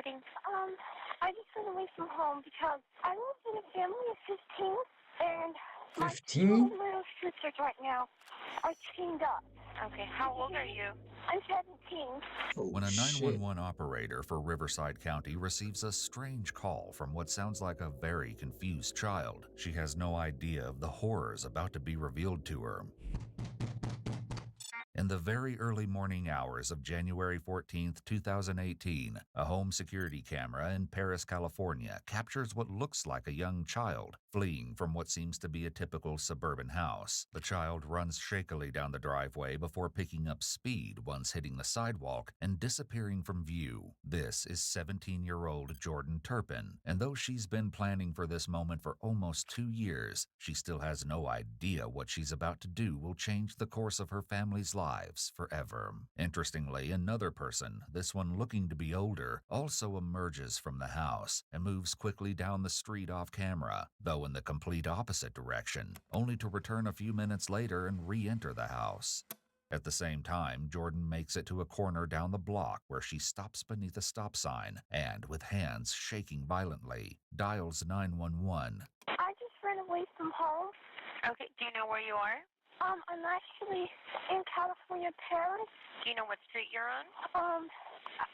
reporting? I just went away from home because I live in a family of 15, and my 15? two little sisters right now are chained up. Okay, how old are you? I'm 17. Oh, When a shit. 911 operator for Riverside County receives a strange call from what sounds like a very confused child, she has no idea of the horrors about to be revealed to her. In the very early morning hours of January 14, 2018, a home security camera in Paris, California captures what looks like a young child fleeing from what seems to be a typical suburban house. The child runs shakily down the driveway before picking up speed once hitting the sidewalk and disappearing from view. This is 17-year-old Jordan Turpin, and though she's been planning for this moment for almost 2 years, she still has no idea what she's about to do will change the course of her family's lives forever. Interestingly, another person, this one looking to be older, also emerges from the house and moves quickly down the street off camera, though in the complete opposite direction, only to return a few minutes later and re-enter the house. At the same time, Jordan makes it to a corner down the block where she stops beneath a stop sign and, with hands shaking violently, dials 911. I just ran away from home. Okay, do you know where you are? I'm actually in California, Paris. Do you know what street you're on?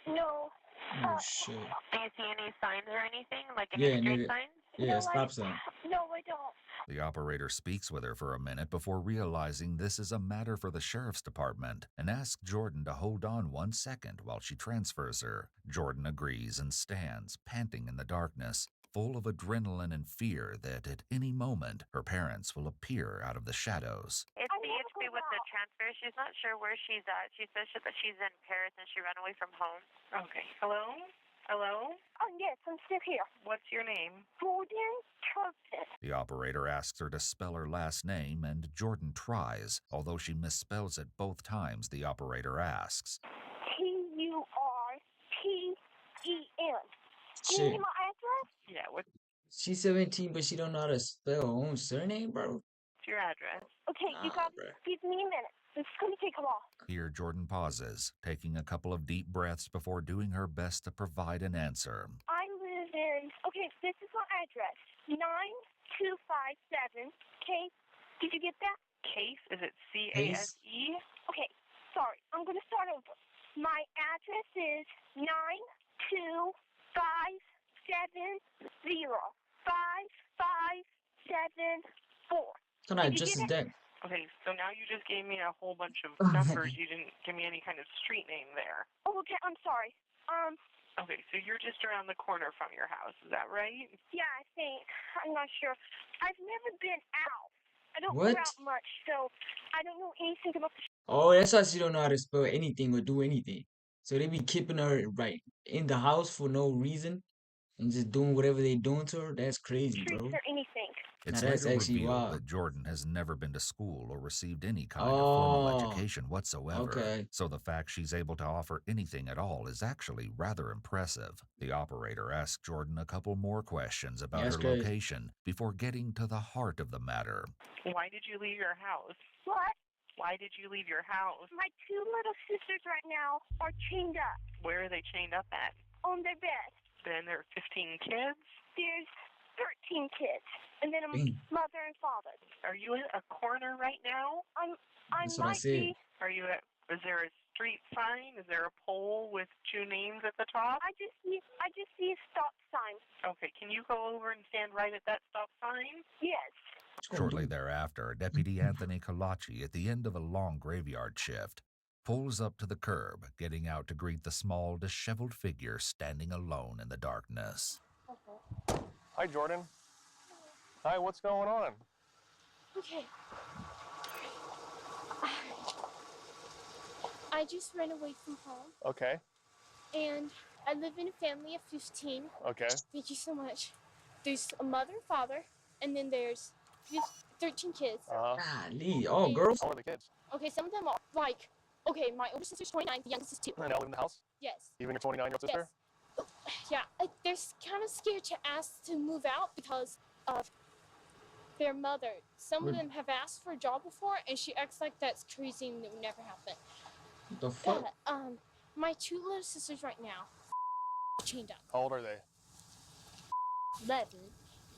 No. Oh, shit. Do you see any signs or anything? Like Yeah, any street nigga. signs? Yeah, No, stop sign. No, I don't. The operator speaks with her for a minute before realizing this is a matter for the sheriff's department and asks Jordan to hold on 1 second while she transfers her. Jordan agrees and stands, panting in the darkness, full of adrenaline and fear that at any moment her parents will appear out of the shadows. It's BHB with the transfer. She's not sure where she's at. She says that she's in Paris and she ran away from home. Okay. Hello? Hello? Oh, yes, I'm still here. What's your name? Jordan Turpin. The operator asks her to spell her last name, and Jordan tries, although she misspells it both times the operator asks. Turpin. Do you Shit. need my address? Yeah, what's She's 17, but she don't know how to spell her own surname, bro. your address? Okay, you Nah, got bruh. Give me a minute. It's going to take a while. Here, Jordan pauses, taking a couple of deep breaths before doing her best to provide an answer. I live in... Okay, this is my address. 9257. Okay, did you get that? Case? Is it C-A-S-E? Okay, sorry. I'm going to start over. My address is 925705574. Can I Did you just get that? Okay, so now you just gave me a whole bunch of numbers. You didn't give me any kind of street name there. Oh, okay, I'm sorry. Okay, so you're just around the corner from your house. Is that right? Yeah, I think. I'm not sure. I've never been out. I don't What? go out much, so I don't know anything about the... Oh, that's why she don't know how to spell anything or do anything. So they be keeping her right in the house for no reason and just doing whatever they doing to her. That's crazy, streets bro. or anything. It's Now that's later actually revealed wild. that Jordan has never been to school or received any kind of formal Oh, education whatsoever. okay. So the fact she's able to offer anything at all is actually rather impressive. The operator asks Jordan a couple more questions about That's her crazy. location before getting to the heart of the matter. Why did you leave your house? What? Why did you leave your house? My two little sisters right now are chained up Where are they chained up at? on their bed. Then there are 15 kids? There's 13 kids, and then a Dang. mother and father. Are you in a corner right now? I That's what I might said. be... Are you at, is there a street sign? Is there a pole with two names at the top? I just see a stop sign. Okay, can you go over and stand right at that stop sign? Yes. Shortly thereafter, Deputy Anthony Kalachi, at the end of a long graveyard shift, pulls up to the curb, getting out to greet the small, disheveled figure standing alone in the darkness. Hi, Jordan. Hi, what's going on? Okay. I just ran away from home, Okay, and I live in a family of 15. okay. Thank you so much. There's a mother, father, and then there's 13 kids. Golly, all girls? How are the kids? Okay, some of them are like, okay, my older sister's 29, the youngest is 2. And they all live in the house? Yes. Even your 29-year-old sister? Yes. Yeah, they're kind of scared to ask to move out because of their mother. Some of them have asked for a job before, and she acts like that's crazy and it would never happen. The fuck? My two little sisters right now chained up. How old are they? 11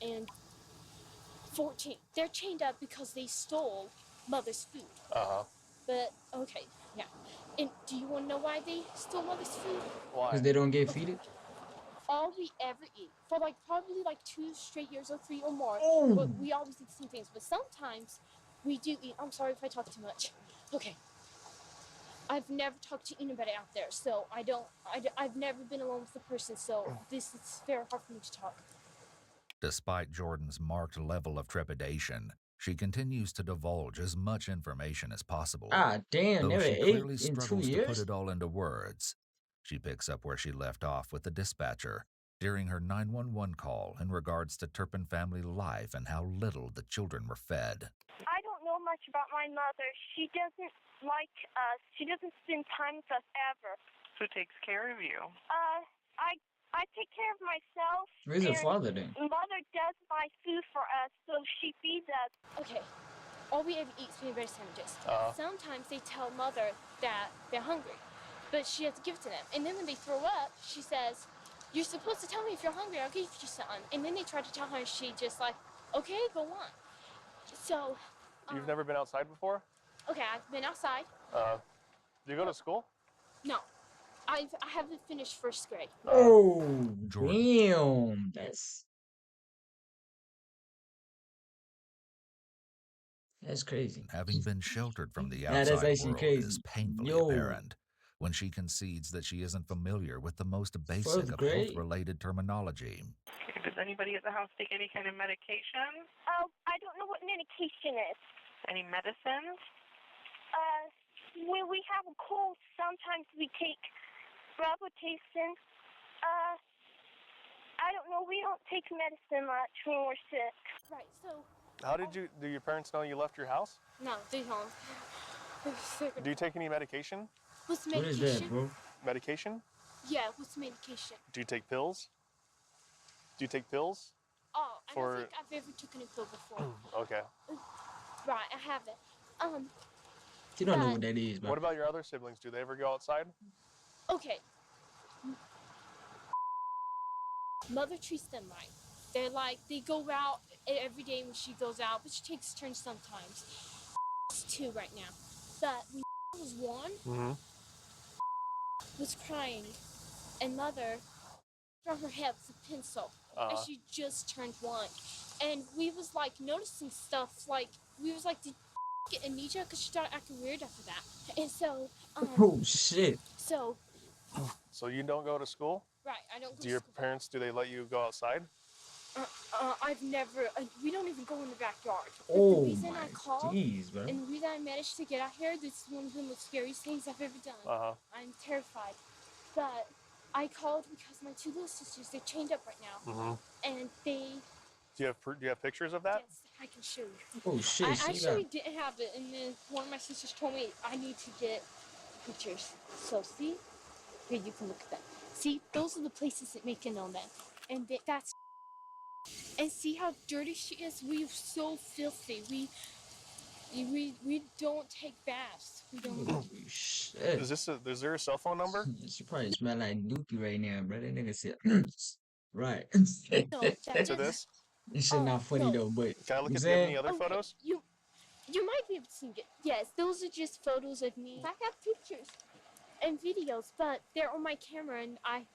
and 14. They're chained up because they stole mother's food. Uh-huh. But, okay, yeah. And do you want to know why they stole mother's food? Why? Because they don't get feeded. All we ever eat for like probably like 2 straight years or 3 or more. Oh. But we always eat the same things. But sometimes we do eat. I'm sorry if I talk too much. Okay. I've never talked to anybody out there, so I've never been alone with a person, so this is very hard for me to talk. Despite Jordan's marked level of trepidation, she continues to divulge as much information as possible. Ah, damn, Though never she ate clearly in 2 struggles to put years. it all into words. She picks up where she left off with the dispatcher during her 911 call in regards to Turpin family life and how little the children were fed. I don't know much about my mother. She doesn't like us. She doesn't spend time with us ever. Who takes care of you? I take care of myself. Where's your and father then? Mother does buy food for us, so she feeds us. Okay. All we ever eat is peanut butter sandwiches. Sometimes they tell mother that they're hungry, but she has to give it to them. And then when they throw up, she says, "You're supposed to tell me if you're hungry, I'll give you something." And then they try to tell her, and she just like, "Okay, go on." So. You've never been outside before? Okay, I've been outside. Do you go to school? No. I haven't finished first grade. Oh, Jordan. damn. That's crazy. Having been sheltered from the Yeah, that's outside actually world crazy. is painfully Yo. apparent when she concedes that she isn't familiar with the most basic Fourth of grade? health-related terminology. Okay, does anybody at the house take any kind of medication? Oh, I don't know what medication is. Any medicines? When we have a cold, sometimes we take Robitussin. I don't know. We don't take medicine much when we're sick. Right, so. How do your parents know you left your house? No, they don't. Do you take any medication? What's What medication? is that, bro? Medication? Yeah, what's medication? Do you take pills? Do you take pills? Oh, I For- don't think I've ever taken a pill before. Okay. Right, I haven't. You don't know what that is, bro. What about your other siblings? Do they ever go outside? Okay. Mother treats them right. They're like, they go out every day when she goes out, but she takes turns sometimes. It's 2 right now. But when was 1, was crying, and mother from her head with a pencil, and she just turned 1. And we was like noticing stuff, like, we was like, did get amnesia? Because she started acting weird after that. And so, Oh, shit. So you don't go to school? right, I don't go Do your to school. parents, do they let you go outside? I've never, we don't even go in the backyard. But Oh, the reason my I called, jeez, bro. and the reason I managed to get out here, this is one of the most scariest things I've ever done. I'm terrified. But I called because my 2 little sisters, they're chained up right now. And they... Do you have pictures of that? Yes, I can show you. Oh, shit. I see actually that? didn't have it, and then one of my sisters told me I need to get pictures. So see, here you can look at them. See, those are the places that make it on them, and that's. And see how dirty she is. We are so filthy. We don't take baths. We don't. Oh, shit. Is there a cell phone number? She probably smell like dookie right now, bro. That nigga said, right. No, that's To this? This shit not funny, no. though, but Can I look you at saying? any other Okay, photos? You might be able to see it. Yes, those are just photos of me. I have pictures and videos, but they're on my camera, and I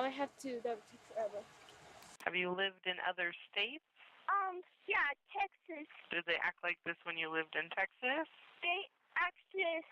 have to. That would take forever. Have you lived in other states? Yeah, Texas. Did they act like this when you lived in Texas? They acted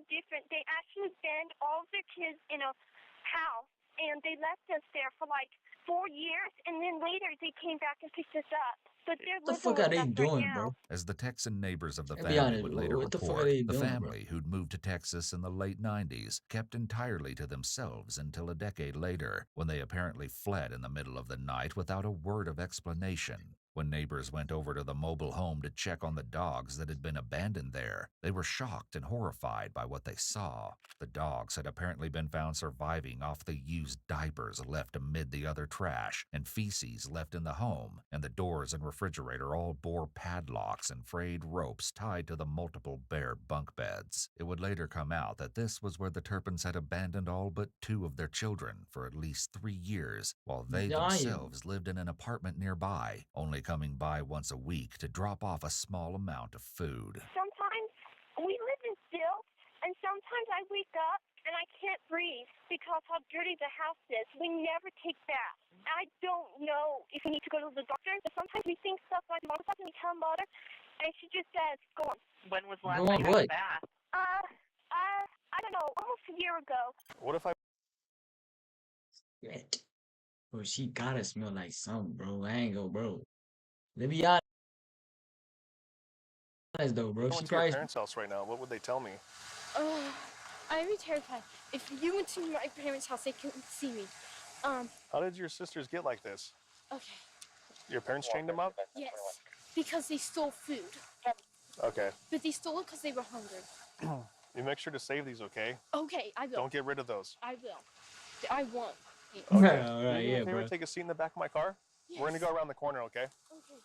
different. They actually banned all of their kids in a house, and they left us there for like 4 years, and then later they came back and picked us up. But they're What the living fuck are with they us doing, right now. bro? As the Texan neighbors of the Be family honest, would later what the fuck are report, they the doing, bro? family who'd moved to Texas in the late 90s kept entirely to themselves until a decade later, when they apparently fled in the middle of the night without a word of explanation. When neighbors went over to the mobile home to check on the dogs that had been abandoned there, they were shocked and horrified by what they saw. The dogs had apparently been found surviving off the used diapers left amid the other trash and feces left in the home, and the doors and refrigerator all bore padlocks and frayed ropes tied to the multiple bare bunk beds. It would later come out that this was where the Turpins had abandoned all but 2 of their children for at least 3 years, while they themselves lived in an apartment nearby, only coming by once a week to drop off a small amount of food. Sometimes we live in still, and sometimes I wake up and I can't breathe because how dirty the house is. We never take baths. I don't know if we need to go to the doctor, but sometimes we think stuff like mom stuff and we tell mother, and she just says, go on. When was the last time you had a bath? I don't know, almost a year ago. What if I... Shit. Bro, she gotta smell like something, bro. I ain't go, bro. Let me honest though, bro. I She went to your probably parents' house right now. What would they tell me? I'd be terrified. If you went to my parents' house, they couldn't see me. How did your sisters get like this? Okay. Your parents chained them up? Yes, because they stole food. Okay. But they stole it because they were hungry. You make sure to save these, okay? Okay, I will. Don't get rid of those. I will. I won't. Okay. All Do right, me yeah, a favor, bro. take a seat in the back of my car? Yes. We're gonna go around the corner, okay? Okay.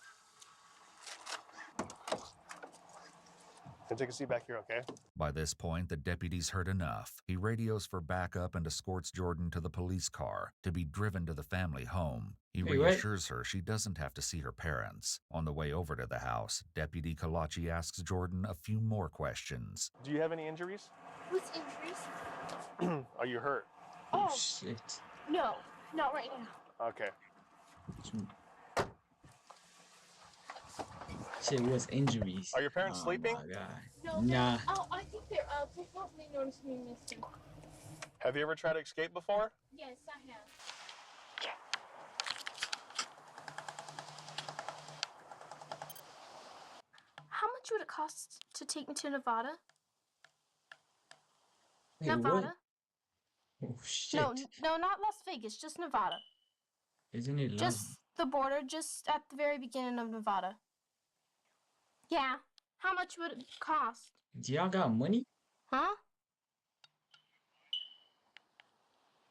And take a seat back here, okay? By this point, the deputies heard enough. He radios for backup and escorts Jordan to the police car to be driven to the family home. He Wait, what? reassures her she doesn't have to see her parents. On the way over to the house, Deputy Kalachi asks Jordan a few more questions. Do you have any injuries? What's injuries? Are you hurt? Oh, Shit. no, not right now. Okay. Shit, what's injuries? Are your parents sleeping? Oh my god. No, Nah. Oh, I think they're up. They probably noticed me missing. Have you ever tried to escape before? Yes, I have. How much would it cost to take me to Nevada? Wait, Nevada? what? Oh shit. No, not Las Vegas, just Nevada. Isn't it long? Just the border, just at the very beginning of Nevada. Yeah. How much would it cost? Do y'all got money? Huh?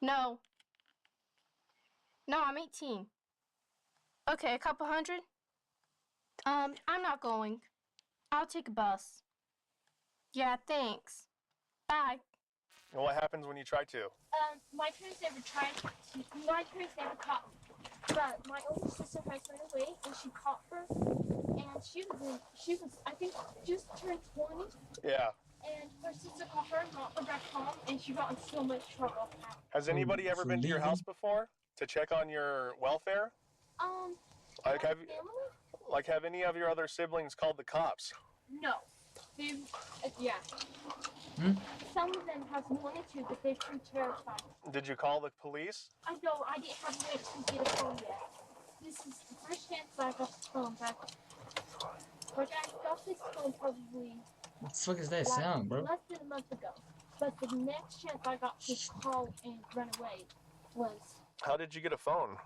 No. No, I'm 18. Okay, a couple hundred? I'm not going. I'll take a bus. Yeah, thanks. Bye. And what happens when you try to? My parents never tried to. My parents never caught me. But my older sister has run away, and she caught her. And she was, I think, just turned 20. Yeah. And her sister caught her and brought her back home, and she got in so much trouble. Has anybody ever been to your house before to check on your welfare? Like have any of your other siblings called the cops? No. Yeah. Some of them have wanted to, but they've been terrified. Did you call the police? I know, I didn't have a way to get a phone yet. This is the first chance I got the phone back. But I got this phone probably... What the fuck is that sound, bro? Less than a month ago. But the next chance I got to call and run away was... How did you get a phone?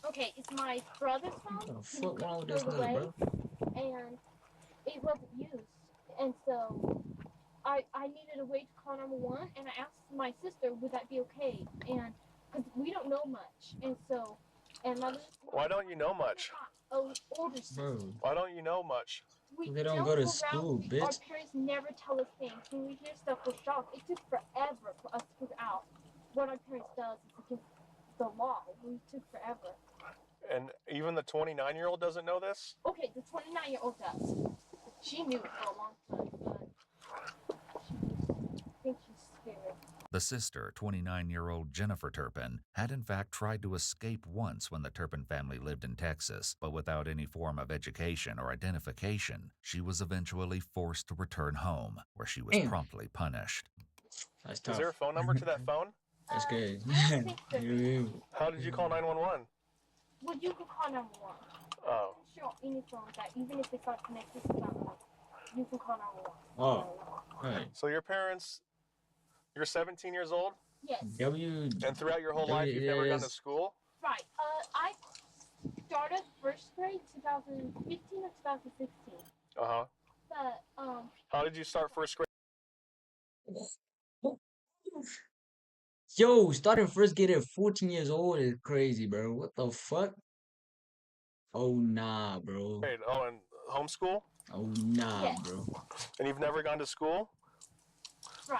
Okay, it's my brother's phone. What the fuck wrong with this nigga, bro? And it wasn't used. And so I needed a way to call 911, and I asked my sister, would that be okay? And because we don't know much, and so, and my Why don't you know much? Older sister. Bro. Why don't you know much? They don't go to school, bitch. Our parents never tell us things. When we hear stuff, we're shocked. It took forever for us to figure out what our parents does is against the law. We took forever. And even the 29-year-old doesn't know this? Okay, the 29-year-old does. She knew it for a long time, but I think she's scared. The sister, 29-year-old Jennifer Turpin, had in fact tried to escape once when the Turpin family lived in Texas, but without any form of education or identification, she was eventually forced to return home, where she was promptly punished. That's tough. Is there a phone number to that phone? That's good. How did you call 911? Well, you can call 911. Oh. I'm sure any phone that, even if it's not connected to 911, you can call 911. Oh, right. So your parents, you're 17 years old? Yes. And throughout your whole life, you've never gone to school? Right. I started started first grade 2015 or 2016. Uh-huh. But How did you start first grade? Yo, starting first grade at 14 years old is crazy, bro. What the fuck? Oh, nah, bro. Oh, and homeschool? Oh, nah, yes. bro. And you've never gone to school? Right.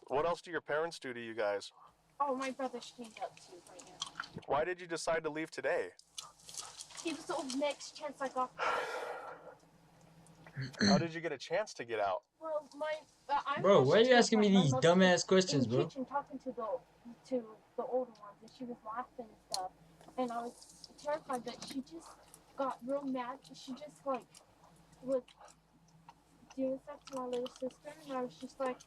What else do your parents do to you guys? Oh, my brother's came up too right now. Why did you decide to leave today? It was the next chance I got. How did you get a chance to get out? Well, I Bro, was why are you actually asking me terrified. these My mother dumbass was questions, in the bro? kitchen talking to the older ones, and she was laughing and stuff. And I was terrified, but she just got real mad. She just like was doing stuff to my little sister, and I was just like,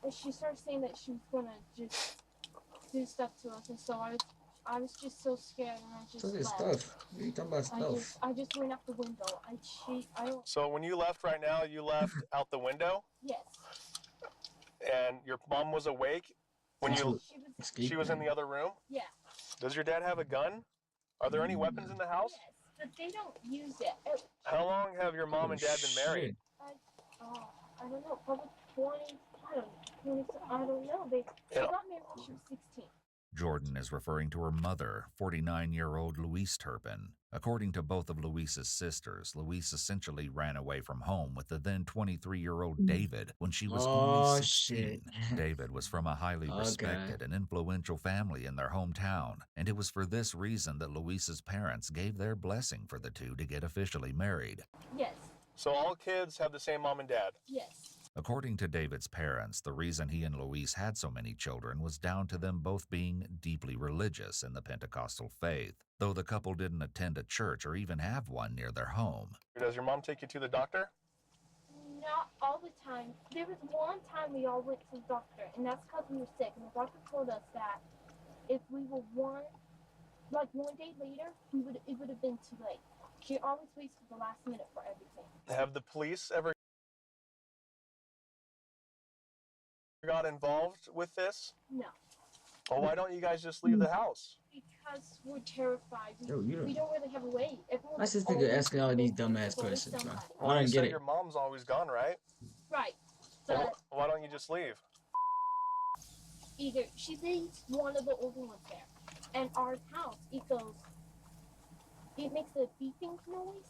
and she started saying that she was gonna just do stuff to us, and so I was just so scared, and I just Look at left. stuff. What are you talking about stuff? I just went out the window. I don't. So when you left right now, you left out the window? Yes. And your mom was awake when she was in the other room? Yeah. Does your dad have a gun? Are there any weapons in the house? Yes, but they don't use it. How long have your mom and dad been married? I don't know, probably 20, I don't know. She got married when she was 16. Jordan is referring to her mother, 49-year-old Louise Turpin. According to both of Louise's sisters, Louise essentially ran away from home with the then 23-year-old David when she was only 16. Shit. David was from a highly respected and influential family in their hometown, and it was for this reason that Louise's parents gave their blessing for the two to get officially married. Yes. So all kids have the same mom and dad? Yes. According to David's parents, the reason he and Louise had so many children was down to them both being deeply religious in the Pentecostal faith, though the couple didn't attend a church or even have one near their home. Does your mom take you to the doctor? Not all the time. There was one time we all went to the doctor, and that's because we were sick, and the doctor told us that if we were one day later, it would have been too late. She always waits for the last minute for everything. Have the police ever got involved with this? No. Well, why don't you guys just leave the house? Because we're terrified. We Yo, don't really have a way. my sister asking all these dumbass questions, bro. Well, I don't get it. Your mom's always gone, right? Right. But why don't you just leave? Either she leaves one of the older ones there, and our house, it makes a beeping noise.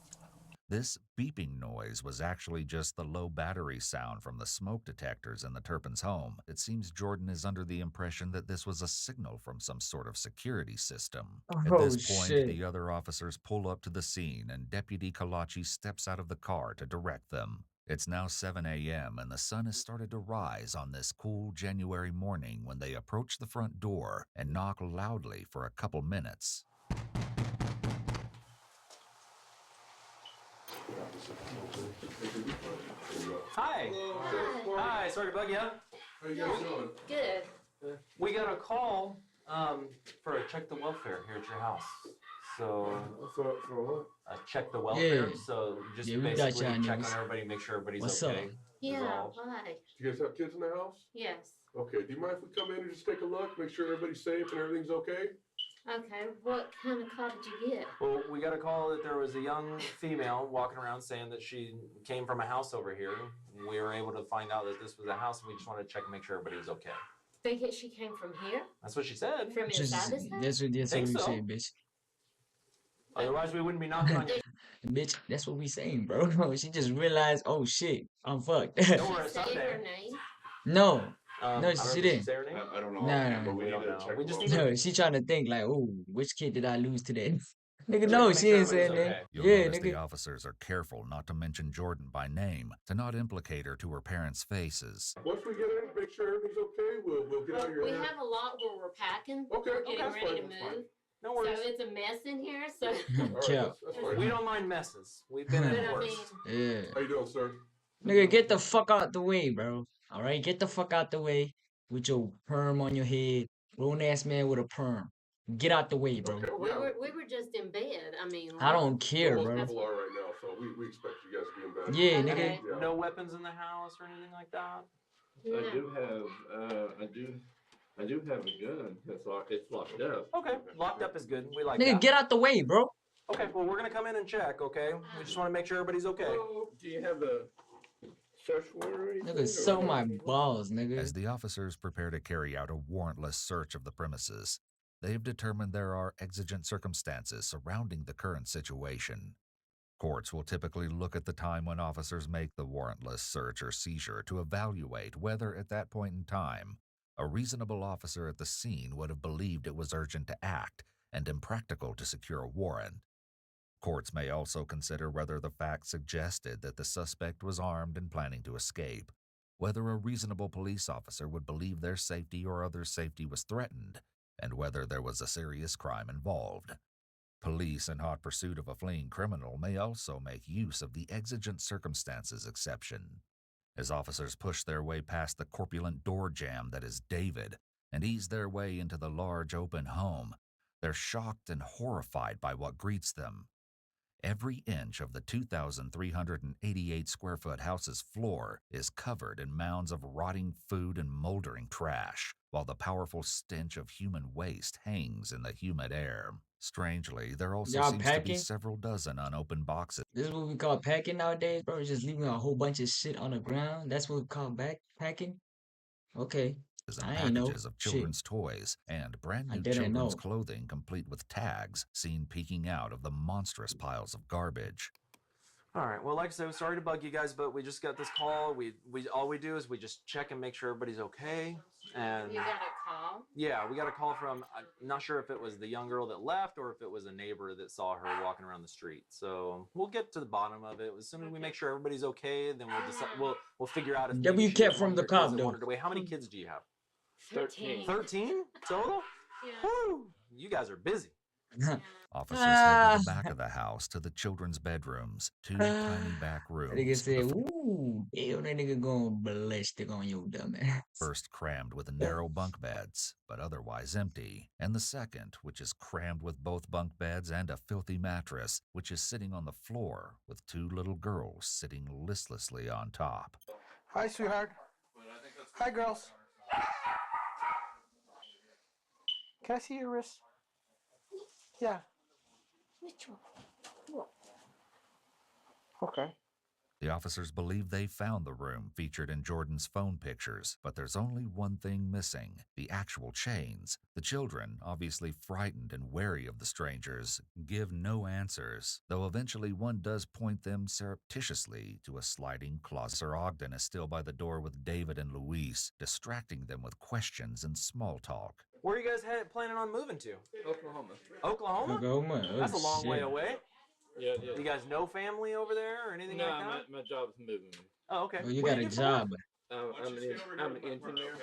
This beeping noise was actually just the low battery sound from the smoke detectors in the Turpin's home. It seems Jordan is under the impression that this was a signal from some sort of security system. At this point, the other officers pull up to the scene and Deputy Kalachi steps out of the car to direct them. It's now 7 a.m. and the sun has started to rise on this cool January morning when they approach the front door and knock loudly for a couple minutes. Hi. Hi. Sorry to bug you. How you guys doing? Good. We got a call for a check the welfare here at your house. So For what? check the welfare. Yeah. So just Yeah, we got basically y'all check niggas. on everybody, make sure everybody's What's okay. up? Yeah, Resolved. why? Do you guys have kids in the house? Yes. Okay, do you mind if we come in and just take a look, make sure everybody's safe and everything's okay? Okay, what kind of call did you get? Well, we got a call that there was a young female walking around saying that she came from a house over here. We were able to find out that this was a house, and we just wanted to check and make sure everybody was okay. Think she came from here? That's what she said. From inside this house? That's what we say, bitch. Otherwise, we wouldn't be knocking on your Bitch, that's what we saying, bro. She just realized, oh shit, I'm fucked. Don't worry, Say someday. her name. No, No, she didn't. I don't know. Nah, but we we need don't to know. check We just the need to- welfare. No, she trying to think like, oh, which kid did I lose today? Nigga, Check no, to she make ain't sure saying everybody's that. okay. You'll Yeah, notice the nigga. officers are careful not to mention Jordan by name, to not implicate her to her parents' faces. Once we get in, make sure everything's okay, we'll get out of your We hair. have a lot where we're packing. Okay, We're getting that's ready fine, to that's fine. move. No So worries. it's a mess in here, so. All right, Yeah. that's fine. We don't mind messes. We've been in But I worse. mean, Yeah. How you doing, sir? Nigga, get the fuck out the way, bro. All right, get the fuck out the way with your perm on your head. Grown ass man with a perm. Get out the way, bro. Okay, we yeah. were just in bed. I mean, I don't care, Most bro. people are right now, so we expect you guys to be in bed. Yeah, Okay. nigga. Yeah. No weapons in the house or anything like that? no. I do have a gun. It's locked up. Okay, locked up is good. We like Nigga, that. get out the way, bro. Okay, well, we're gonna come in and check, okay? We just want to make sure everybody's okay. Oh, do you have a search warrant or anything? Nigga, so my balls, nigga. As the officers prepare to carry out a warrantless search of the premises, they've determined there are exigent circumstances surrounding the current situation. Courts will typically look at the time when officers make the warrantless search or seizure to evaluate whether, at that point in time, a reasonable officer at the scene would have believed it was urgent to act and impractical to secure a warrant. Courts may also consider whether the facts suggested that the suspect was armed and planning to escape, whether a reasonable police officer would believe their safety or others' safety was threatened, and whether there was a serious crime involved. Police in hot pursuit of a fleeing criminal may also make use of the exigent circumstances exception. As officers push their way past the corpulent door jamb that is David and ease their way into the large open home, they're shocked and horrified by what greets them. Every inch of the 2,388 square foot house's floor is covered in mounds of rotting food and moldering trash, while the powerful stench of human waste hangs in the humid air. Strangely, there also Y'all seems to be packing? several dozen unopened boxes. This is what we call packing nowadays, bro. Just leaving a whole bunch of shit on the ground. That's what we call packing. Okay. And I ain't know. packages of children's toys and brand I new didn't children's know. clothing complete with tags seen peeking out of the monstrous piles of garbage. All right, well, like I said, sorry to bug you guys, but we just got this call. We all we do is we just check and make sure everybody's okay. And You got a call? yeah, we got a call from, I'm not sure if it was the young girl that left or if it was a neighbor that saw her walking around the street. So we'll get to the bottom of it. As soon as we make sure everybody's okay, then we'll decide. We'll figure out if W maybe she kept was from one the of your kids cop, that though. wandered away. How many kids do you have? 13. 13 total? Yeah. Woo! You guys are busy. Officers head to the back of the house to the children's bedrooms, two tiny back Nigga rooms. said, ooh, damn, that nigga going ballistic on your dumb ass. First crammed with narrow bunk beds, but otherwise empty, and the second, which is crammed with both bunk beds and a filthy mattress, which is sitting on the floor with two little girls sitting listlessly on top. Hi, sweetheart. Hi, girls. Can I see your wrist? Yeah. Which one? Okay. The officers believe they found the room featured in Jordan's phone pictures, but there's only one thing missing: the actual chains. The children, obviously frightened and wary of the strangers, give no answers, though eventually one does point them surreptitiously to a sliding closet. Sir Ogden is still by the door with David and Luis, distracting them with questions and small talk. Where are you guys planning on moving to? Oklahoma. Oklahoma? Oklahoma? Oh, That's a long way shit. away. Yeah, yeah. You guys know family over there or anything like that? my job is moving. Oh, okay. Oh, you What got do a do for work? job. I'm an engineer.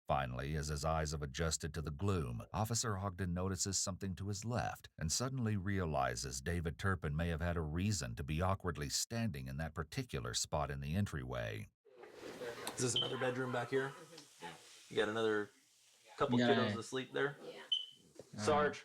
Finally, as his eyes have adjusted to the gloom, Officer Ogden notices something to his left and suddenly realizes David Turpin may have had a reason to be awkwardly standing in that particular spot in the entryway. Is this another bedroom back here? You got another couple Yeah. kiddos asleep there? Yeah. Sarge,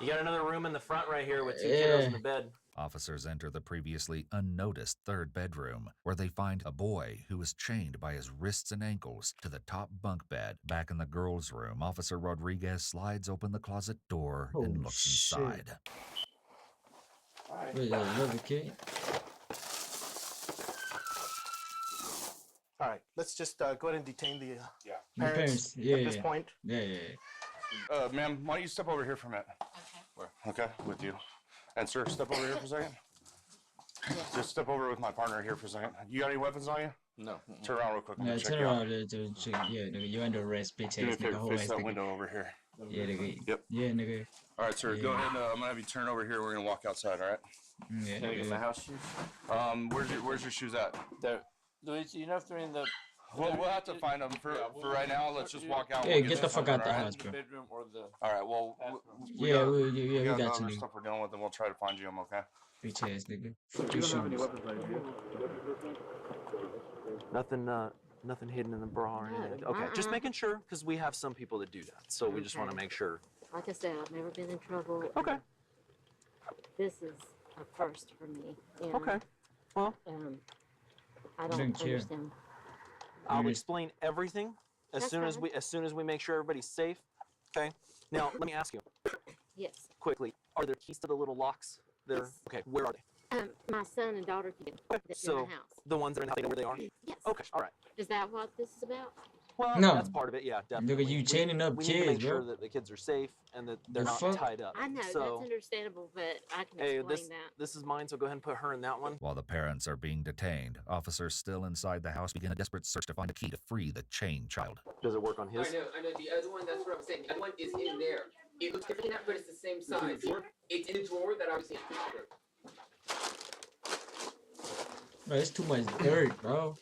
you got another room in the front right here with two kiddos in the bed. Officers enter the previously unnoticed third bedroom, where they find a boy who is chained by his wrists and ankles to the top bunk bed. Back in the girls' room, Officer Rodriguez slides open the closet door and looks shit. inside. Wait, another kid? All right. Let's just go ahead and detain the My parents Yeah, at this yeah. point. Yeah, yeah, yeah. Ma'am, why don't you step over here for a minute? Okay. Okay, with you. And sir, step over here for a second. Just step over with my partner here for a second. You got any weapons on you? No. Turn around real quick. I'm Yeah, gonna check turn you out. around. Yeah, nigga, you under arrest, bitch Do me a ass favor, nigga, whole face ass that nigga. window over here. Yeah, nigga. Yep. Yeah, nigga. All right, sir, go Yeah. ahead. I'm gonna have you turn over here. We're gonna walk outside, all right? Yeah, Can I get my nigga. house shoes? Where's your shoes at? They're, Luis, you know if they're in the... Well, we'll have to find them for right now. Let's just walk out. Yeah, We'll get the this fuck done, out the all right? house, bro. bedroom or the... All right. Well, we Yeah, got, we we got got you, other nigga. stuff we're dealing with, and we'll try to find you them. Okay? Bitch ass nigga. Fuck your shoes. Nothing hidden in the bra or anything. Okay, just making sure because we have some people that do that, so we just want to make sure. Like I said, I've never been in trouble. Okay. This is a first for me. And, Okay. Well, I don't don't care. understand. I'll explain everything as That's soon fine. as we make sure everybody's safe. Okay. Now let me ask you. Yes. Quickly, are there keys to the little locks there? Yes. Okay, where are they? My son and daughter can that's in So, the house. the ones that are in the house, they know where they are? Yes. Okay, all right. Is that what this is about? Well, No. that's part of it, yeah, Look definitely. at you chaining up we need to kids, make bro. sure that the kids are safe and that they're The not fuck? tied up. I know, So, that's understandable, but I can hey, explain that. this is mine, so go ahead and put her in that one. While the parents are being detained, officers still inside the house begin a desperate search to find a key to free the chained child. Does it work on his? I know. The other one, that's what I'm saying. The other one is in there. It looks different than that, but it's the same size. It's in a drawer that I was in. Bro, it's too much dirt, bro.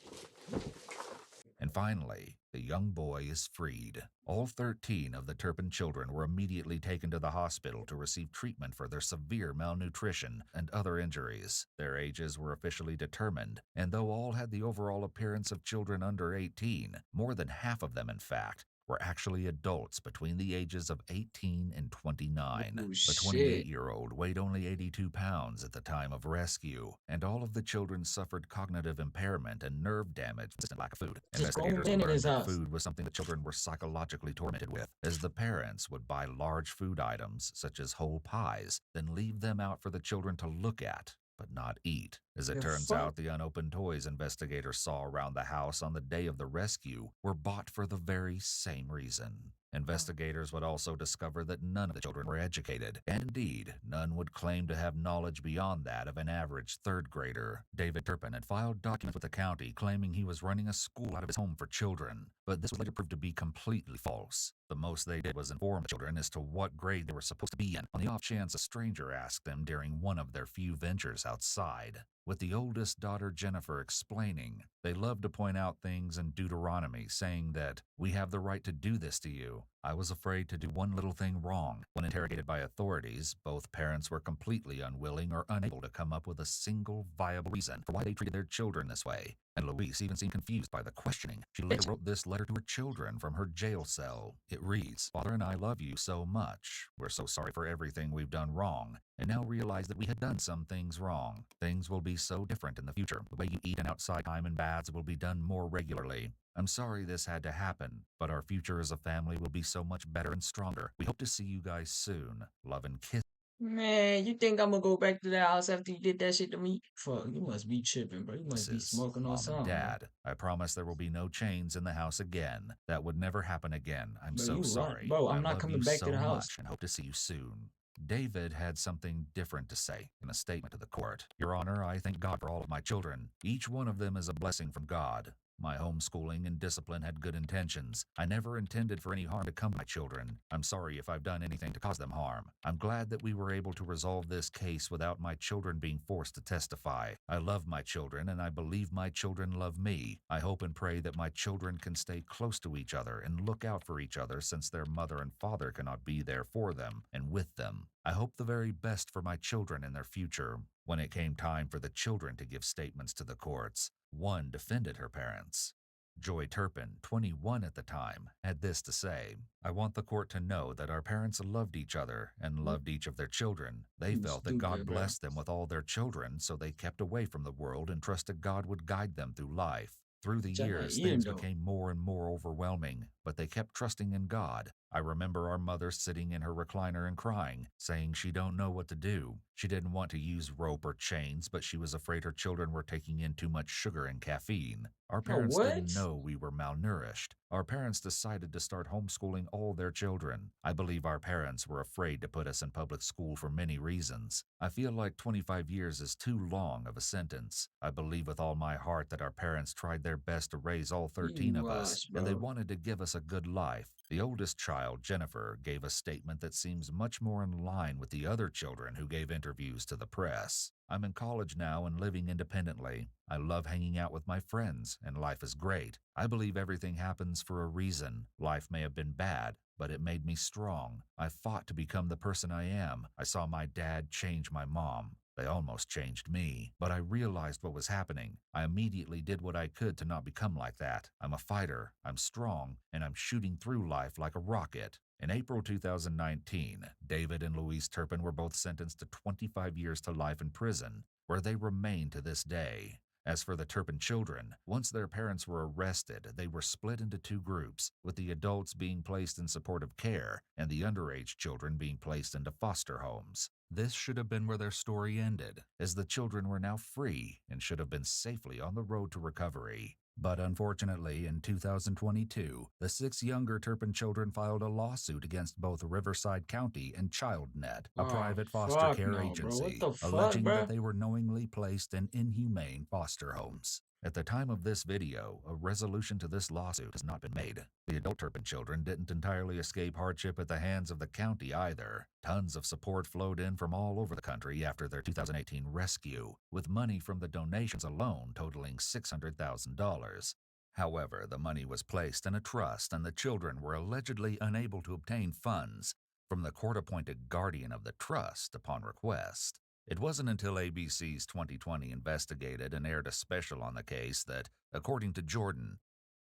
And finally, the young boy is freed. All 13 of the Turpin children were immediately taken to the hospital to receive treatment for their severe malnutrition and other injuries. Their ages were officially determined, and though all had the overall appearance of children under 18, more than half of them, in fact, were actually adults between the ages of 18 and 29. Oh, The shit. 28-year-old weighed only 82 pounds at the time of rescue, and all of the children suffered cognitive impairment and nerve damage from lack of food. Just go Investigators in learned his that house. food was something the children were psychologically tormented with, as the parents would buy large food items, such as whole pies, then leave them out for the children to look at, but not eat. As it The turns fuck? out, the unopened toys investigators saw around the house on the day of the rescue were bought for the very same reason. Investigators would also discover that none of the children were educated, and indeed, none would claim to have knowledge beyond that of an average third grader. David Turpin had filed documents with the county claiming he was running a school out of his home for children, but this would later prove to be completely false. The most they did was inform the children as to what grade they were supposed to be in, on the off chance a stranger asked them during one of their few ventures outside. With the oldest daughter, Jennifer, explaining, they love to point out things in Deuteronomy, saying that, "We have the right to do this to you. I was afraid to do one little thing wrong." When interrogated by authorities, both parents were completely unwilling or unable to come up with a single viable reason for why they treated their children this way. And Louise even seemed confused by the questioning. She later wrote this letter to her children from her jail cell. It reads, "Father and I love you so much. We're so sorry for everything we've done wrong, and now realize that we had done some things wrong. Things will be so different in the future. The way you eat and outside time and baths will be done more regularly. I'm sorry this had to happen, but our future as a family will be so much better and stronger. We hope to see you guys soon. Love and kiss." Man, you think I'm gonna go back to that house after you did that shit to me? Fuck, you must be tripping, bro. You must be smoking on Mom something. and bro. Dad, I promise there will be no chains in the house again. That would never happen again. I'm Bro, so you right. sorry. Bro, I'm I not love coming you back so to the house. much and hope to see you soon. David had something different to say in a statement to the court. Your Honor, I thank God for all of my children. Each one of them is a blessing from God. My homeschooling and discipline had good intentions. I never intended for any harm to come to my children. I'm sorry if I've done anything to cause them harm. I'm glad that we were able to resolve this case without my children being forced to testify. I love my children, and I believe my children love me. I hope and pray that my children can stay close to each other and look out for each other, since their mother and father cannot be there for them and with them. I hope the very best for my children and their future. When it came time for the children to give statements to the courts, one defended her parents. Joy Turpin, 21 at the time, had this to say: "I want the court to know that our parents loved each other and loved each of their children. They You felt that God stupid, bro. blessed them with all their children, so they kept away from the world and trusted God would guide them through life. Through the Jack, years, eating things though. became more and more overwhelming, but they kept trusting in God. I remember our mother sitting in her recliner and crying, saying she don't know what to do. She didn't want to use rope or chains, but she was afraid her children were taking in too much sugar and caffeine. Our parents didn't what? know we were malnourished. Our parents decided to start homeschooling all their children. I believe our parents were afraid to put us in public school for many reasons. I feel like 25 years is too long of a sentence. I believe with all my heart that our parents tried their best to raise all 13 of us, and they wanted to give us a good life. The oldest child, Jennifer, gave a statement that seems much more in line with the other children who gave interviews to the press. I'm in college now and living independently. I love hanging out with my friends, and life is great. I believe everything happens for a reason. Life may have been bad, but it made me strong. I fought to become the person I am. I saw my dad change my mom. They almost changed me, but I realized what was happening. I immediately did what I could to not become like that. I'm a fighter, I'm strong, and I'm shooting through life like a rocket. In April 2019, David and Louise Turpin were both sentenced to 25 years to life in prison, where they remain to this day. As for the Turpin children, once their parents were arrested, they were split into two groups, with the adults being placed in supportive care and the underage children being placed into foster homes. This should have been where their story ended, as the children were now free and should have been safely on the road to recovery. But unfortunately, in 2022, the 6 younger Turpin children filed a lawsuit against both Riverside County and ChildNet, a private foster care agency, alleging that they were knowingly placed in inhumane foster homes. At the time of this video, a resolution to this lawsuit has not been made. The adult Turpin children didn't entirely escape hardship at the hands of the county either. Tons of support flowed in from all over the country after their 2018 rescue, with money from the donations alone totaling $600,000. However, the money was placed in a trust and the children were allegedly unable to obtain funds from the court-appointed guardian of the trust upon request. It wasn't until ABC's 2020 investigated and aired a special on the case that, according to Jordan,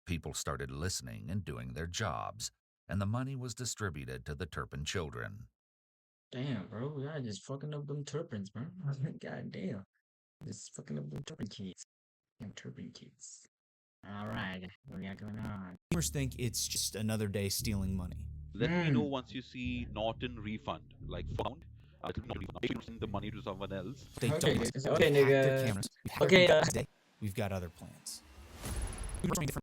people started listening and doing their jobs, and the money was distributed to the Turpin children. Damn, bro, y'all just fucking up them Turpins, bro. God damn. Just fucking up them Turpin kids. Damn Turpin kids. Alright, what we got going on? Gamers think it's just another day stealing money. Let me know once you see not in refund, like found. Send the money to someone else. They Okay, don't okay, hack their nigga. cameras. Okay, We've got other plans.